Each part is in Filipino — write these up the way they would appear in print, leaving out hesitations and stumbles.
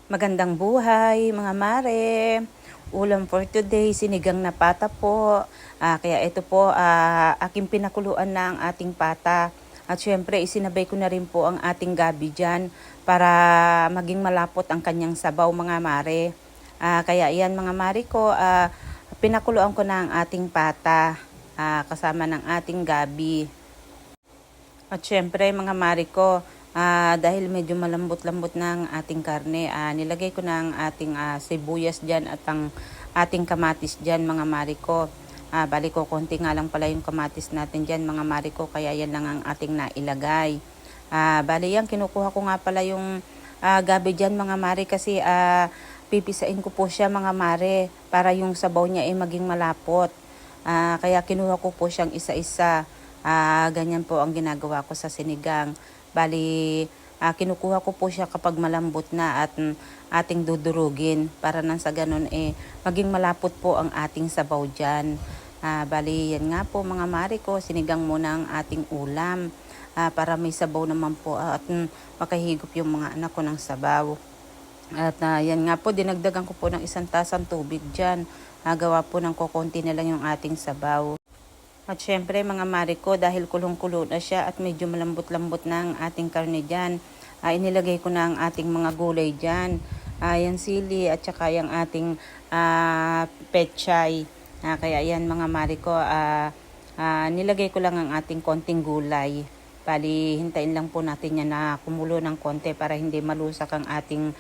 Magandang buhay mga mare. Ulam for today, sinigang na pata po. Kaya ito po, aking pinakuluan na ang ating pata. At syempre, isinabay ko na rin po ang ating gabi dyan para maging malapot ang kanyang sabaw mga mare. Kaya yan mga mare ko, pinakuluan ko na ang ating pata kasama ng ating gabi. At syempre mga mare ko, dahil medyo malambot-lambot na ang ating karne, nilagay ko na ang ating sibuyas dyan at ang ating kamatis dyan mga mare ko. Bali ko, konti nga lang pala yung kamatis natin dyan mga mare ko, kaya yan lang ang ating nailagay. Bali yan, kinukuha ko nga pala yung gabi dyan mga mare kasi pipisain ko po siya mga mare para yung sabaw niya ay maging malapot. Kaya kinuha ko po siyang isa-isa. Ganyan po ang ginagawa ko sa sinigang. Bali, kinukuha ko po siya kapag malambot na at ating dudurugin para nang sa ganun maging malapot po ang ating sabaw dyan. Bali, yan nga po mga mare ko, sinigang muna ang ating ulam para may sabaw naman po at makahigop yung mga anak ko ng sabaw. At yan nga po, dinagdagan ko po ng 1 tasang tubig dyan. Gawa po ng kukunti na lang yung ating sabaw. At syempre mga mare ko, dahil kulong-kulo na siya at medyo malambot-lambot na ang ating karne dyan, inilagay ko na ang ating mga gulay dyan. Yan sili at saka yung ating pechay. Kaya yan mga mare ko, nilagay ko lang ang ating konting gulay. Bali, hintayin lang po natin yan na kumulo ng konti para hindi malusak ang ating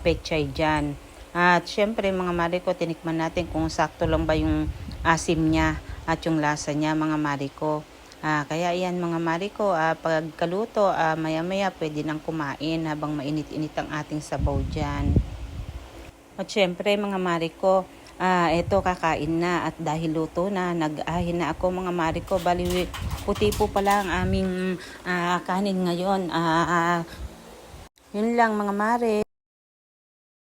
pechay dyan. At syempre mga mare ko, tinikman natin kung sakto lang ba yung asim niya at yung lasa niya mga mare ko. Kaya yan mga mare ko, pagkaluto, maya-maya pwede nang kumain habang mainit-init ang ating sabaw dyan. At syempre mga mare ko, eto kakain na at dahil luto na, nag-ahin na ako mga mare ko. Bali, puti po pala ang aming kanin ngayon. Yun lang mga mare.